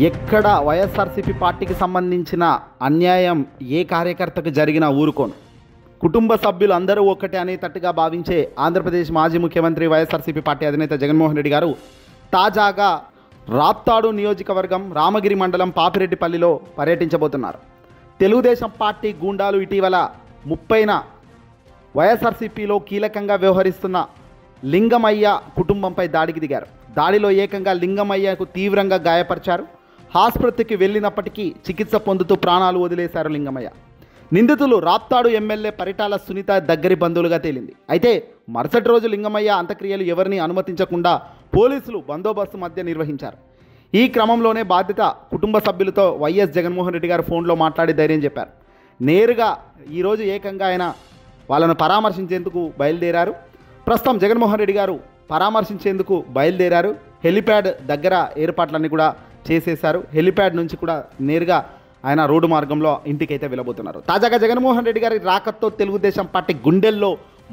ఎక్కడ వైఎస్ఆర్సీపీ పార్టీకి సంబంధించిన అన్యాయం ఏ కార్యకర్తకు జరిగినా ఊరుకోను. కుటుంబ సభ్యులు అందరూ ఒక్కటే అనేటట్టుగా భావించే ఆంధ్రప్రదేశ్ మాజీ ముఖ్యమంత్రి వైఎస్ఆర్సీపీ పార్టీ అధినేత జగన్మోహన్ రెడ్డి గారు తాజాగా రాప్తాడు నియోజకవర్గం రామగిరి మండలం పాపిరెడ్డిపల్లిలో పర్యటించబోతున్నారు. తెలుగుదేశం పార్టీ గూండాలు ఇటీవల 30న వైఎస్ఆర్సీపీలో కీలకంగా వ్యవహరిస్తున్న లింగమయ్య కుటుంబంపై దాడికి దిగారు. దాడిలో ఏకంగా లింగమయ్యకు తీవ్రంగా గాయపరిచారు. ఆసుపత్రికి వెళ్ళినప్పటికీ చికిత్స పొందుతూ ప్రాణాలు వదిలేశారు లింగమయ్య. నిందితులు రాప్తాడు ఎమ్మెల్యే పరిటాల సునీత దగ్గరి బంధువులుగా తేలింది. అయితే మరుసటి రోజు లింగమయ్య అంత్యక్రియలు ఎవరిని అనుమతించకుండా పోలీసులు బందోబస్తు మధ్య నిర్వహించారు. ఈ క్రమంలోనే బాధిత కుటుంబ సభ్యులతో వైఎస్ జగన్మోహన్ రెడ్డి గారు ఫోన్లో మాట్లాడి ధైర్యం చెప్పారు. నేరుగా ఈరోజు ఏకంగా ఆయన వాళ్ళను పరామర్శించేందుకు బయలుదేరారు. ప్రస్తుతం జగన్మోహన్ రెడ్డి గారు పరామర్శించేందుకు బయలుదేరారు. హెలిప్యాడ్ దగ్గర ఏర్పాట్లన్నీ కూడా చేసేశారు. హెలిప్యాడ్ నుంచి కూడా నేరుగా ఆయన రోడ్డు మార్గంలో ఇంటికైతే వెళ్ళబోతున్నారు. తాజాగా జగన్మోహన్ రెడ్డి గారి రాకతో తెలుగుదేశం పార్టీ గుండెల్లో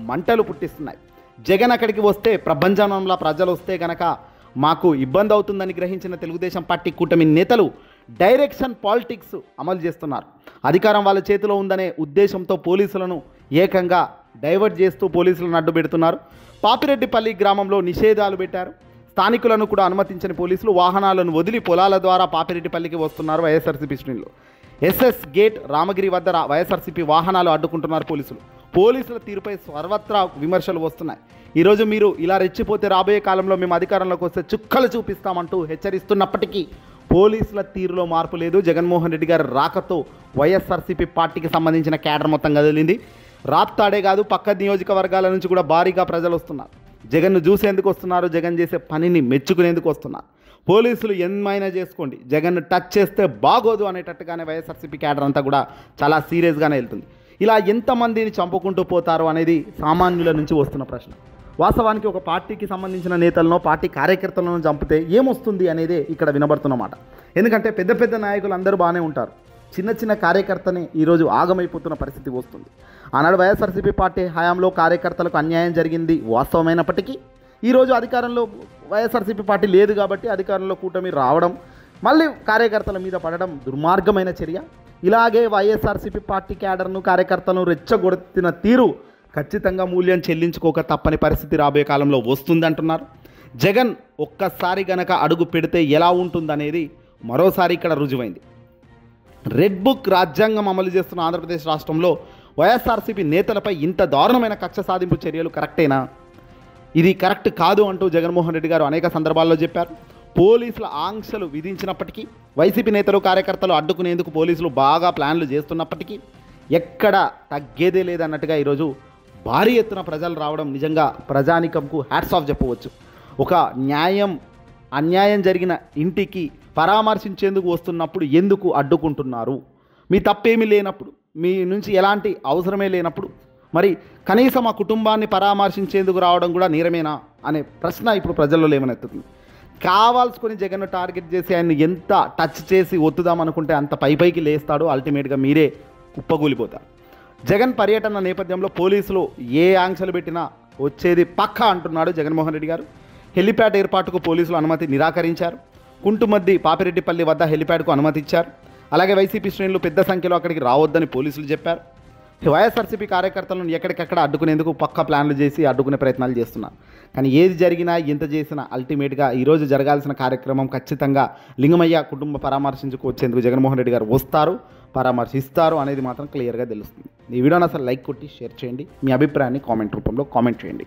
మంటలు పుట్టిస్తున్నాయి. జగన్ అక్కడికి వస్తే ప్రభంజనంలో ప్రజలు వస్తే కనుక మాకు ఇబ్బంది అవుతుందని గ్రహించిన తెలుగుదేశం పార్టీ కూటమి నేతలు డైరెక్షన్ పాలిటిక్స్ అమలు చేస్తున్నారు. అధికారం వాళ్ళ చేతిలో ఉందనే ఉద్దేశంతో పోలీసులను ఏకంగా డైవర్ట్ చేస్తూ పోలీసులను అడ్డు పెడుతున్నారు. పాపిరెడ్డిపల్లి గ్రామంలో నిషేధాలు పెట్టారు. స్థానికులను కూడా అనుమతించని పోలీసులు వాహనాలను వదిలి పొలాల ద్వారా పాపిరెడ్డిపల్లికి వస్తున్నారు. వైఎస్ఆర్సీపీ శ్రేణులు ఎస్ఎస్ గేట్ రామగిరి వద్ద వైఎస్ఆర్సీపీ వాహనాలు అడ్డుకుంటున్నారు పోలీసుల తీరుపై సర్వత్రా విమర్శలు వస్తున్నాయి. ఈరోజు మీరు ఇలా రెచ్చిపోతే రాబోయే కాలంలో మేము అధికారంలోకి వస్తే చుక్కలు చూపిస్తామంటూ హెచ్చరిస్తున్నప్పటికీ పోలీసుల తీరులో మార్పు లేదు. జగన్మోహన్ రెడ్డి గారి రాకతో వైఎస్ఆర్సీపీ పార్టీకి సంబంధించిన క్యాడర్ మొత్తం కదిలింది. రాప్తాడే కాదు పక్క నియోజకవర్గాల నుంచి కూడా భారీగా ప్రజలు వస్తున్నారు. జగన్ను చూసేందుకు వస్తున్నారు. జగన్ చేసే పనిని మెచ్చుకునేందుకు వస్తున్నారు. పోలీసులు ఏమైనా చేసుకోండి, జగన్ను టచ్ చేస్తే బాగోదు అనేటట్టుగానే వైఎస్ఆర్సీపీ క్యాడర్ అంతా కూడా చాలా సీరియస్గానే వెళ్తుంది. ఇలా ఎంతమందిని చంపుకుంటూ పోతారు అనేది సామాన్యుల నుంచి వస్తున్న ప్రశ్న. వాస్తవానికి ఒక పార్టీకి సంబంధించిన నేతలను పార్టీ కార్యకర్తలను చంపితే ఏమొస్తుంది అనేది ఇక్కడ వినబడుతున్నమాట. ఎందుకంటే పెద్ద పెద్ద నాయకులు అందరూ బాగానే ఉంటారు. చిన్న చిన్న కార్యకర్తనే ఈరోజు ఆగమైపోతున్న పరిస్థితి వస్తుంది. ఆనాడు వైఎస్ఆర్సీపీ పార్టీ హయాంలో కార్యకర్తలకు అన్యాయం జరిగింది వాస్తవమైనప్పటికీ ఈరోజు అధికారంలో వైఎస్ఆర్సీపీ పార్టీ లేదు కాబట్టి అధికారంలో కూటమి రావడం మళ్ళీ కార్యకర్తల మీద పడడం దుర్మార్గమైన చర్య. ఇలాగే వైఎస్ఆర్సీపీ పార్టీ క్యాడర్ను కార్యకర్తలను రెచ్చగొడుతున్న తీరు ఖచ్చితంగా మూల్యం చెల్లించుకోక తప్పని పరిస్థితి రాబోయే కాలంలో వస్తుందంటున్నారు. జగన్ ఒక్కసారి గనక అడుగు పెడితే ఎలా ఉంటుందనేది మరోసారి ఇక్కడ రుజువైంది. రెడ్ బుక్ రాజ్యాంగం అమలు చేస్తున్న ఆంధ్రప్రదేశ్ రాష్ట్రంలో వైఎస్ఆర్సీపీ నేతలపై ఇంత దారుణమైన కక్ష సాధింపు చర్యలు కరెక్టేనా? ఇది కరెక్ట్ కాదు అంటూ జగన్మోహన్ రెడ్డి గారు అనేక సందర్భాల్లో చెప్పారు. పోలీసుల ఆంక్షలు విధించినప్పటికీ వైసీపీ నేతలు కార్యకర్తలు అడ్డుకునేందుకు పోలీసులు బాగా ప్లాన్లు చేస్తున్నప్పటికీ ఎక్కడ తగ్గేదే లేదన్నట్టుగా ఈరోజు భారీ ఎత్తున ప్రజలు రావడం నిజంగా ప్రజానికంకు హ్యాట్స్ ఆఫ్ చెప్పవచ్చు. ఒక అన్యాయం జరిగిన ఇంటికి పరామర్శించేందుకు వస్తున్నప్పుడు ఎందుకు అడ్డుకుంటున్నారు? మీ తప్పేమీ లేనప్పుడు, మీ నుంచి ఎలాంటి అవసరమే లేనప్పుడు మరి కనీసం ఆ కుటుంబాన్ని పరామర్శించేందుకు రావడం కూడా నేరమేనా అనే ప్రశ్న ఇప్పుడు ప్రజల్లో లేవనెత్తుతుంది. కావాల్సుకొని జగన్ను టార్గెట్ చేసి ఆయన్ని ఎంత టచ్ చేసి ఒత్తుదామనుకుంటే అంత పైకి లేస్తాడో అల్టిమేట్గా మీరే కుప్పగూలిపోతారు. జగన్ పర్యటన నేపథ్యంలో పోలీసులు ఏ ఆంక్షలు పెట్టినా వచ్చేది పక్కా అంటున్నాడు జగన్మోహన్ రెడ్డి గారు. హెలిప్యాడ్ ఏర్పాటుకు పోలీసులు అనుమతి నిరాకరించారు. కుంటుమద్ది పాపిరెడ్డిపల్లి వద్ద హెలిప్యాడ్కు అనుమతి ఇచ్చారు. అలాగే వైసీపీ శ్రేణులు పెద్ద సంఖ్యలో అక్కడికి రావద్దని పోలీసులు చెప్పారు. వైఎస్ఆర్సీపీ కార్యకర్తలను ఎక్కడికక్కడ అడ్డుకునేందుకు పక్కా ప్లాన్లు చేసి అడ్డుకునే ప్రయత్నాలు చేస్తున్నారు. కానీ ఏది జరిగినా ఎంత చేసినా అల్టిమేట్గా ఈరోజు జరగాల్సిన కార్యక్రమం ఖచ్చితంగా లింగమయ్య కుటుంబ పరామర్శించుకు వచ్చేందుకు జగన్మోహన్ రెడ్డి గారు వస్తారు, పరామర్శిస్తారు అనేది మాత్రం క్లియర్గా తెలుస్తుంది. ఈ వీడియోని అసలు లైక్ కొట్టి షేర్ చేయండి. మీ అభిప్రాయాన్ని కామెంట్ రూపంలో కామెంట్ చేయండి.